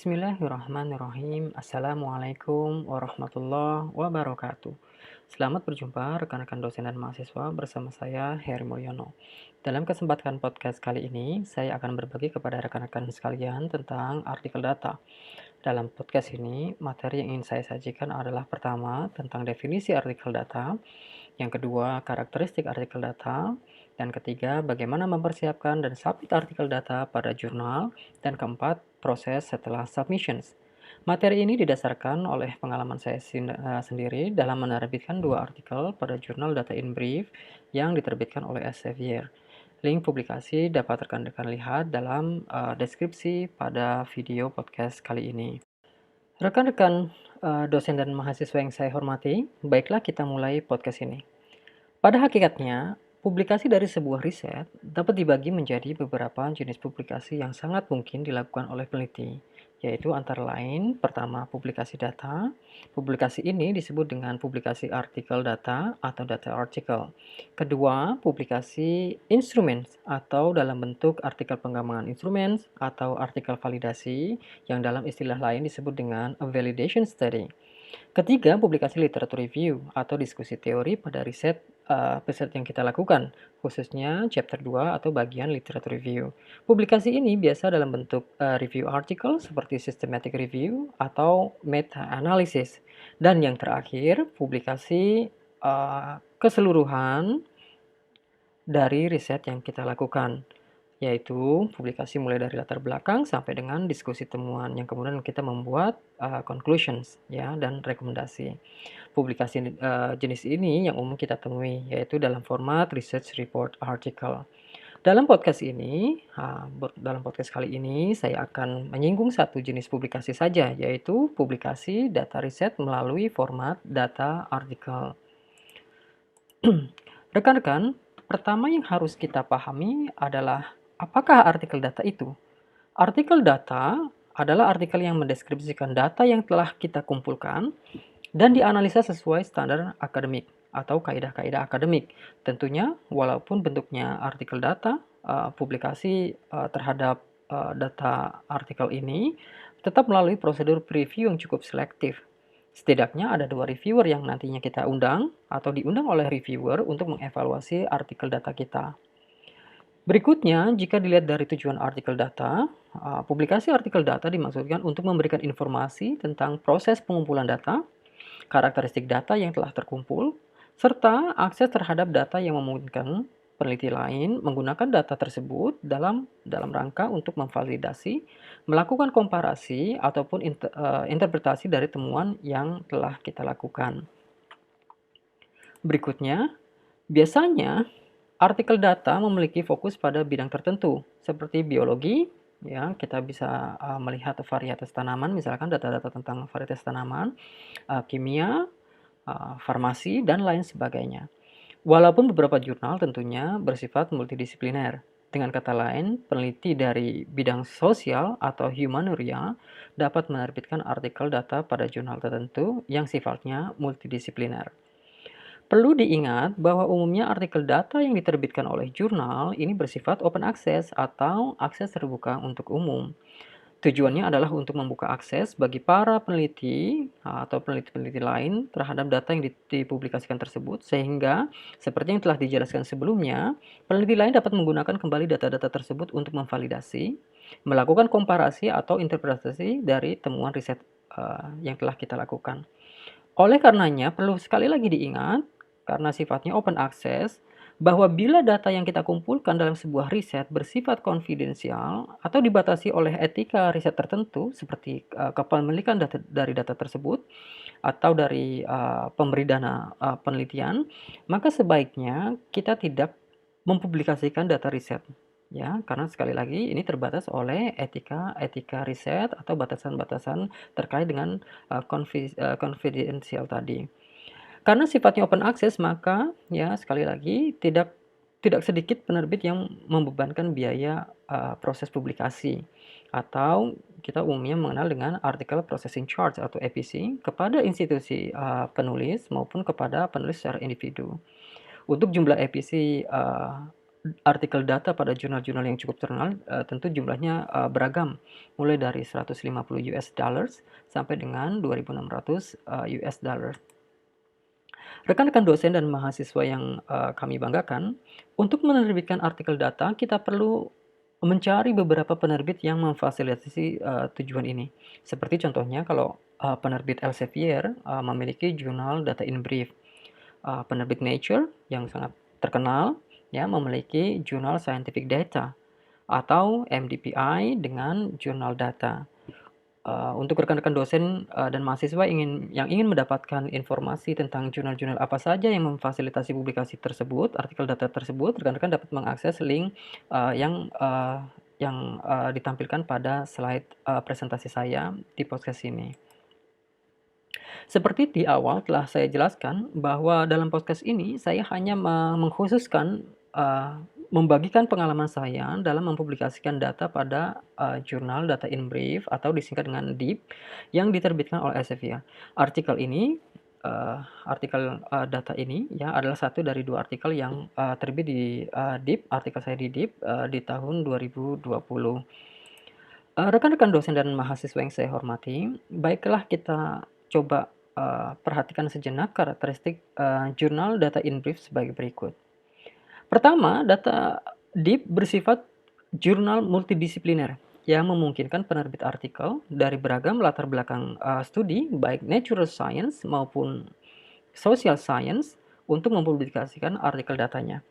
Bismillahirrahmanirrahim. Assalamualaikum warahmatullahi wabarakatuh. Selamat berjumpa rekan-rekan dosen dan mahasiswa bersama saya Heri Mulyono. Dalam kesempatan podcast kali ini, saya akan berbagi kepada rekan-rekan sekalian tentang artikel data. Dalam podcast ini, materi yang ingin saya sajikan adalah pertama, tentang definisi artikel data, yang kedua, karakteristik artikel data, dan ketiga, bagaimana mempersiapkan dan submit artikel data pada jurnal, dan keempat, proses setelah submissions. Materi ini didasarkan oleh pengalaman saya sendiri dalam menerbitkan 2 artikel pada jurnal Data in Brief yang diterbitkan oleh Elsevier. Link publikasi dapat rekan-rekan lihat dalam deskripsi pada video podcast kali ini. Rekan-rekan dosen dan mahasiswa yang saya hormati, baiklah kita mulai podcast ini. Pada hakikatnya, publikasi dari sebuah riset dapat dibagi menjadi beberapa jenis publikasi yang sangat mungkin dilakukan oleh peneliti, yaitu antara lain, pertama, publikasi data. Publikasi ini disebut dengan publikasi artikel data atau data article. Kedua, publikasi instrumen atau dalam bentuk artikel pengembangan instrumen atau artikel validasi yang dalam istilah lain disebut dengan a validation study. Ketiga, publikasi literatur review atau diskusi teori pada riset yang kita lakukan, khususnya chapter 2 atau bagian literatur review. Publikasi ini biasa dalam bentuk review article seperti systematic review atau meta-analysis. Dan yang terakhir, publikasi keseluruhan dari riset yang kita lakukan, yaitu publikasi mulai dari latar belakang sampai dengan diskusi temuan yang kemudian kita membuat conclusions ya dan rekomendasi. Publikasi jenis ini yang umum kita temui yaitu dalam format research report article. Dalam podcast kali ini saya akan menyinggung satu jenis publikasi saja, yaitu publikasi data riset melalui format data article. Rekan-rekan, pertama yang harus kita pahami adalah apakah artikel data itu? Artikel data adalah artikel yang mendeskripsikan data yang telah kita kumpulkan dan dianalisa sesuai standar akademik atau kaidah-kaidah akademik. Tentunya, walaupun bentuknya artikel data, publikasi terhadap data artikel ini tetap melalui prosedur preview yang cukup selektif. Setidaknya ada 2 reviewer yang nantinya kita undang atau diundang oleh reviewer untuk mengevaluasi artikel data kita. Berikutnya, jika dilihat dari tujuan artikel data, publikasi artikel data dimaksudkan untuk memberikan informasi tentang proses pengumpulan data, karakteristik data yang telah terkumpul, serta akses terhadap data yang memungkinkan peneliti lain menggunakan data tersebut dalam rangka untuk memvalidasi, melakukan komparasi, ataupun interpretasi dari temuan yang telah kita lakukan. Berikutnya, biasanya artikel data memiliki fokus pada bidang tertentu, seperti biologi, ya kita bisa melihat varietas tanaman, misalkan data-data tentang varietas tanaman, kimia, farmasi, dan lain sebagainya. Walaupun beberapa jurnal tentunya bersifat multidisipliner. Dengan kata lain, peneliti dari bidang sosial atau humanuria dapat menerbitkan artikel data pada jurnal tertentu yang sifatnya multidisipliner. Perlu diingat bahwa umumnya artikel data yang diterbitkan oleh jurnal ini bersifat open access atau akses terbuka untuk umum. Tujuannya adalah untuk membuka akses bagi para peneliti atau peneliti-peneliti lain terhadap data yang dipublikasikan tersebut, sehingga seperti yang telah dijelaskan sebelumnya, peneliti lain dapat menggunakan kembali data-data tersebut untuk memvalidasi, melakukan komparasi atau interpretasi dari temuan riset yang telah kita lakukan. Oleh karenanya, perlu sekali lagi diingat, karena sifatnya open access, bahwa bila data yang kita kumpulkan dalam sebuah riset bersifat konfidensial atau dibatasi oleh etika riset tertentu seperti kepemilikan dari data tersebut atau dari pemberi dana penelitian, maka sebaiknya kita tidak mempublikasikan data riset. Ya, karena sekali lagi ini terbatas oleh etika riset atau batasan-batasan terkait dengan konfidensial tadi. Karena sifatnya open access, maka ya sekali lagi tidak sedikit penerbit yang membebankan biaya proses publikasi atau kita umumnya mengenal dengan article processing charge atau APC kepada institusi penulis maupun kepada penulis secara individu. Untuk jumlah APC artikel data pada jurnal-jurnal yang cukup terkenal, tentu jumlahnya beragam, mulai dari $150 sampai dengan 2.600 US dollar. Rekan-rekan dosen dan mahasiswa yang kami banggakan, untuk menerbitkan artikel data kita perlu mencari beberapa penerbit yang memfasilitasi tujuan ini. Seperti contohnya kalau penerbit Elsevier memiliki jurnal Data in Brief. Penerbit Nature yang sangat terkenal ya memiliki jurnal Scientific Data, atau MDPI dengan jurnal data. Untuk rekan-rekan dosen dan mahasiswa yang ingin mendapatkan informasi tentang jurnal-jurnal apa saja yang memfasilitasi publikasi tersebut, artikel data tersebut, rekan-rekan dapat mengakses link yang ditampilkan pada slide presentasi saya di podcast ini. Seperti di awal telah saya jelaskan bahwa dalam podcast ini saya hanya mengkhususkan membagikan pengalaman saya dalam mempublikasikan data pada jurnal Data in Brief atau disingkat dengan DIP yang diterbitkan oleh Elsevier. Artikel ini data ini ya adalah satu dari 2 artikel yang terbit di DIP, artikel saya di DIP di tahun 2020. Rekan-rekan dosen dan mahasiswa yang saya hormati, baiklah kita coba perhatikan sejenak karakteristik jurnal Data in Brief sebagai berikut. Pertama, data DIP bersifat jurnal multidisipliner yang memungkinkan penerbit artikel dari beragam latar belakang studi, baik natural science maupun social science, untuk mempublikasikan artikel datanya.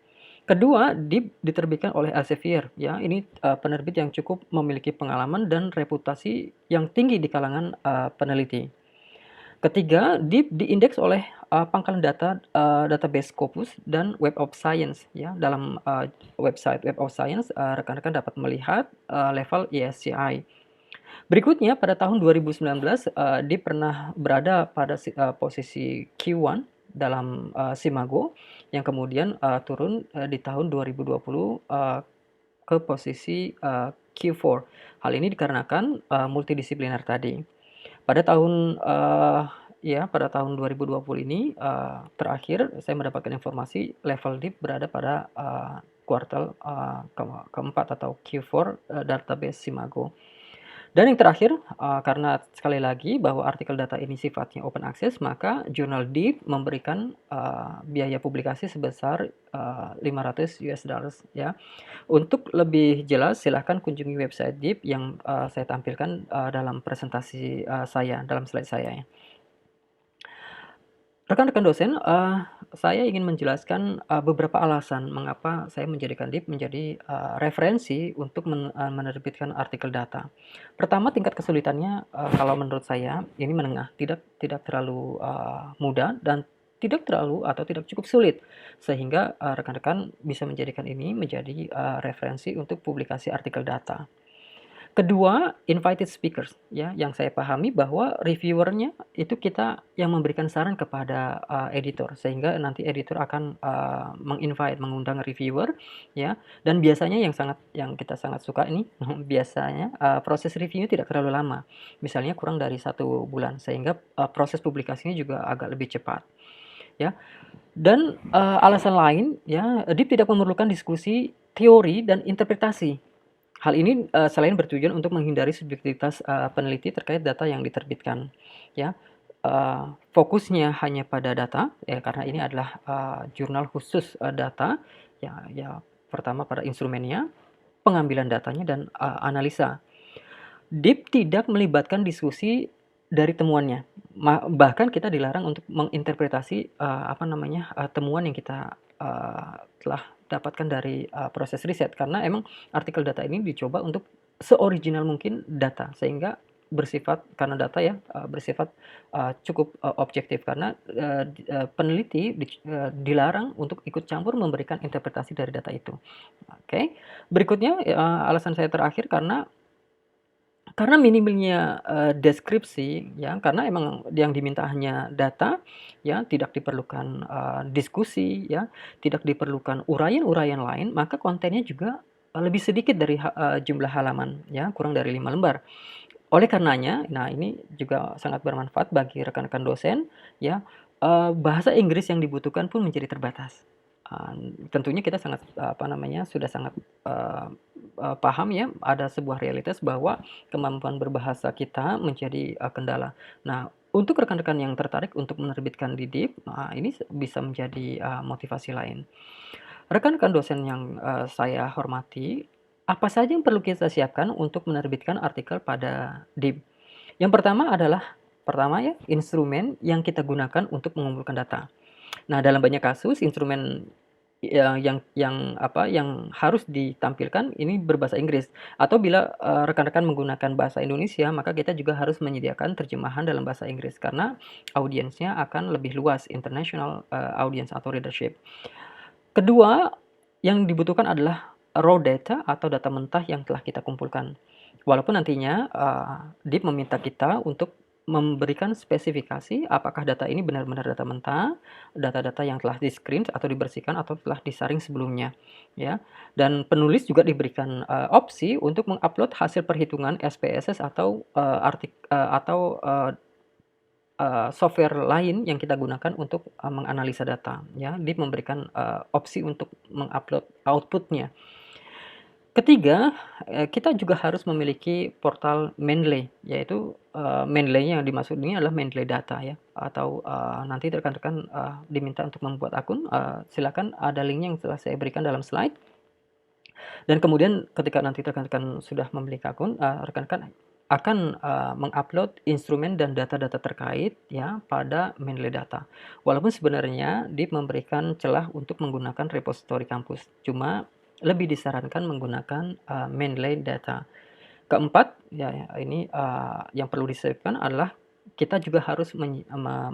Kedua, DIP diterbitkan oleh Elsevier. Ya, ini penerbit yang cukup memiliki pengalaman dan reputasi yang tinggi di kalangan peneliti. Ketiga, DIP diindeks oleh pangkalan data database Scopus dan Web of Science. Ya, dalam website Web of Science, rekan-rekan dapat melihat level ESCI. Berikutnya, pada tahun 2019, DIP pernah berada pada posisi Q1 dalam Simago, yang kemudian turun di tahun 2020 ke posisi Q4. Hal ini dikarenakan multidisipliner tadi. Pada tahun 2020 ini terakhir saya mendapatkan informasi level DIP berada pada kuartal keempat atau Q4 database Simago. Dan yang terakhir, karena sekali lagi bahwa artikel data ini sifatnya open access, maka jurnal DIP memberikan biaya publikasi sebesar $500 ya. Untuk lebih jelas silahkan kunjungi website DIP yang saya tampilkan dalam presentasi saya, dalam slide saya ya. Rekan-rekan dosen, saya ingin menjelaskan beberapa alasan mengapa saya menjadikan DIP menjadi referensi untuk menerbitkan artikel data. Pertama, tingkat kesulitannya kalau menurut saya ini menengah, tidak terlalu mudah dan tidak terlalu atau tidak cukup sulit, sehingga rekan-rekan bisa menjadikan ini menjadi referensi untuk publikasi artikel data. Kedua, invited speakers ya, yang saya pahami bahwa reviewernya itu kita yang memberikan saran kepada editor, sehingga nanti editor akan mengundang reviewer ya. Dan biasanya yang kita sangat suka ini biasanya proses reviewnya tidak terlalu lama, misalnya kurang dari 1 bulan, sehingga proses publikasinya juga agak lebih cepat ya. Dan alasan lain ya, DIP tidak memerlukan diskusi teori dan interpretasi. Hal ini selain bertujuan untuk menghindari subjektivitas peneliti terkait data yang diterbitkan, ya. Fokusnya hanya pada data, ya, karena ini adalah jurnal khusus data, ya. Pertama pada instrumennya, pengambilan datanya, dan analisa. DIP tidak melibatkan diskusi dari temuannya, bahkan kita dilarang untuk menginterpretasi temuan yang kita telah dapatkan dari proses riset, karena emang artikel data ini dicoba untuk seoriginal mungkin data, sehingga karena data ya bersifat cukup objektif, karena peneliti dilarang untuk ikut campur memberikan interpretasi dari data itu. Oke. Berikutnya alasan saya terakhir karena minimnya deskripsi ya, karena emang yang diminta hanya data ya, tidak diperlukan diskusi ya, tidak diperlukan uraian-uraian lain, maka kontennya juga lebih sedikit dari jumlah halaman ya, kurang dari 5 lembar. Oleh karenanya, nah ini juga sangat bermanfaat bagi rekan-rekan dosen ya, bahasa Inggris yang dibutuhkan pun menjadi terbatas. Tentunya kita sangat, sudah sangat, eee paham ya, ada sebuah realitas bahwa kemampuan berbahasa kita menjadi, kendala. Nah, untuk rekan-rekan yang tertarik untuk menerbitkan di DIP, ini bisa menjadi, motivasi lain. Rekan-rekan dosen yang, saya hormati, apa saja yang perlu kita siapkan untuk menerbitkan artikel pada DIP? Yang pertama ya, instrumen yang kita gunakan untuk mengumpulkan data. Nah, dalam banyak kasus instrumen yang harus ditampilkan ini berbahasa Inggris, atau bila, rekan-rekan menggunakan bahasa Indonesia, maka kita juga harus menyediakan terjemahan dalam bahasa Inggris karena audiensnya akan lebih luas, international, audience atau readership. Kedua, yang dibutuhkan adalah raw data atau data mentah yang telah kita kumpulkan. Walaupun nantinya, DIP meminta kita untuk memberikan spesifikasi apakah data ini benar-benar data mentah, data-data yang telah di-screen atau dibersihkan atau telah disaring sebelumnya, ya. Dan penulis juga diberikan, opsi untuk mengupload hasil perhitungan SPSS atau, software lain yang kita gunakan untuk, menganalisa data, ya. DIP memberikan, opsi untuk mengupload output-nya. Ketiga, kita juga harus memiliki portal Mendeley, yaitu, Mendeley yang dimaksud ini adalah Mendeley Data ya, atau, nanti rekan-rekan, diminta untuk membuat akun, silakan ada link-nya yang telah saya berikan dalam slide. Dan kemudian ketika nanti rekan-rekan sudah memiliki akun, rekan-rekan akan, mengupload instrumen dan data-data terkait ya pada Mendeley Data. Walaupun sebenarnya DIP memberikan celah untuk menggunakan repositori kampus, cuma lebih disarankan menggunakan, Mendeley Data. Keempat, ya ya ini, yang perlu disiapkan adalah kita juga harus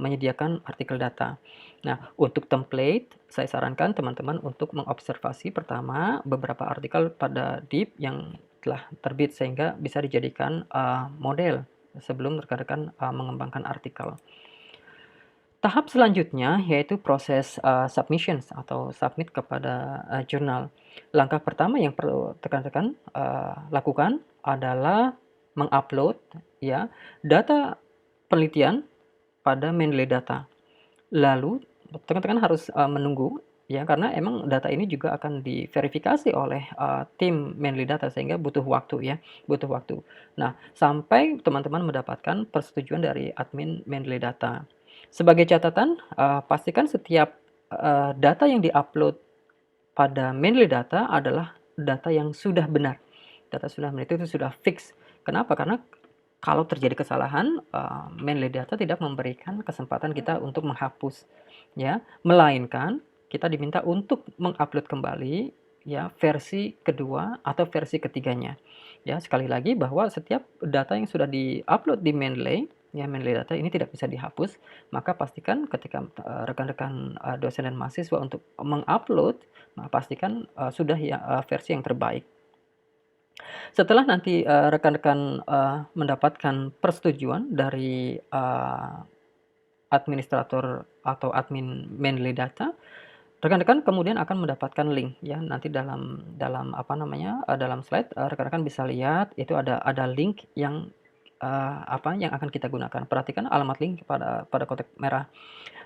menyediakan artikel data. Nah, untuk template, saya sarankan teman-teman untuk mengobservasi pertama beberapa artikel pada DIP yang telah terbit sehingga bisa dijadikan, model sebelum rekan-rekan, mengembangkan artikel. Tahap selanjutnya yaitu proses, submissions atau submit kepada, jurnal. Langkah pertama yang perlu rekan-rekan, lakukan adalah mengupload ya, data penelitian pada Mendeley Data. Lalu rekan-rekan harus, menunggu ya, karena emang data ini juga akan diverifikasi oleh, tim Mendeley Data sehingga butuh waktu ya, butuh waktu. Nah, sampai teman-teman mendapatkan persetujuan dari admin Mendeley Data. Sebagai catatan, pastikan setiap, data yang di-upload pada Mendeley Data adalah data yang sudah benar. Data sudah benar itu sudah fix. Kenapa? Karena kalau terjadi kesalahan, Mendeley Data tidak memberikan kesempatan kita untuk menghapus, ya. Melainkan kita diminta untuk mengupload kembali, ya, versi kedua atau versi ketiganya. Ya, sekali lagi bahwa setiap data yang sudah di-upload di Mendeley, ya, Mendeley Data ini tidak bisa dihapus, maka pastikan ketika, rekan-rekan, dosen dan mahasiswa untuk mengupload, pastikan, sudah ya, versi yang terbaik. Setelah nanti, rekan-rekan, mendapatkan persetujuan dari, administrator atau admin Mendeley Data, rekan-rekan kemudian akan mendapatkan link ya, nanti dalam dalam dalam slide, rekan-rekan bisa lihat itu ada link yang, yang akan kita gunakan. Perhatikan alamat link pada kotak merah.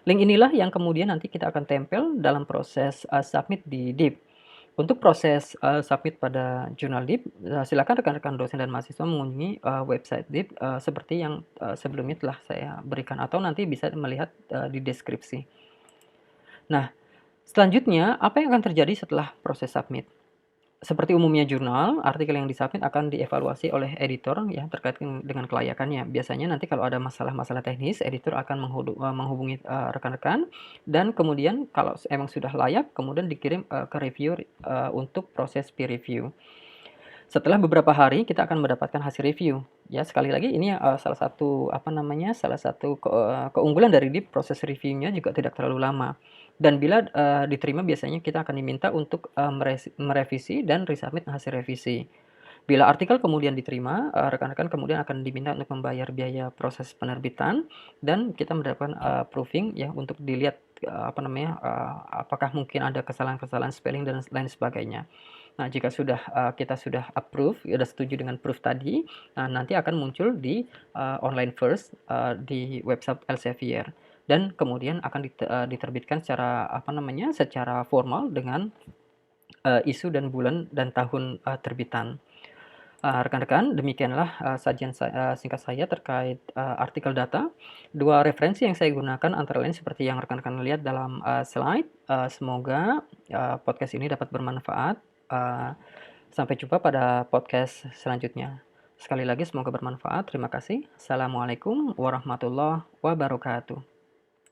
Link inilah yang kemudian nanti kita akan tempel dalam proses, submit di DIP. Untuk proses, submit pada jurnal DIP, silakan rekan-rekan dosen dan mahasiswa mengunjungi, website DIP, seperti yang, sebelumnya telah saya berikan atau nanti bisa melihat, di deskripsi. Nah, selanjutnya apa yang akan terjadi setelah proses submit? Seperti umumnya jurnal, artikel yang disubmit akan dievaluasi oleh editor ya terkait dengan kelayakannya. Biasanya nanti kalau ada masalah-masalah teknis, editor akan menghubungi, rekan-rekan dan kemudian kalau emang sudah layak, kemudian dikirim, ke reviewer, untuk proses peer review. Setelah beberapa hari kita akan mendapatkan hasil review. Ya, sekali lagi ini, salah satu keunggulan dari DIP, proses reviewnya juga tidak terlalu lama. Dan bila, diterima biasanya kita akan diminta untuk, merevisi dan resubmit hasil revisi. Bila artikel kemudian diterima, rekan-rekan kemudian akan diminta untuk membayar biaya proses penerbitan dan kita mendapatkan, proofing ya untuk dilihat, apakah mungkin ada kesalahan-kesalahan spelling dan lain sebagainya. Nah, jika kita sudah approve, sudah setuju dengan proof tadi, nah nanti akan muncul di, online first, di website Elsevier. dan kemudian akan diterbitkan secara formal dengan isu dan bulan dan tahun terbitan. Rekan-rekan, demikianlah sajian singkat saya terkait artikel data. Dua referensi yang saya gunakan antara lain seperti yang rekan-rekan lihat dalam slide. Semoga podcast ini dapat bermanfaat. Sampai jumpa pada podcast selanjutnya. Sekali lagi semoga bermanfaat. Terima kasih. Assalamualaikum warahmatullahi wabarakatuh.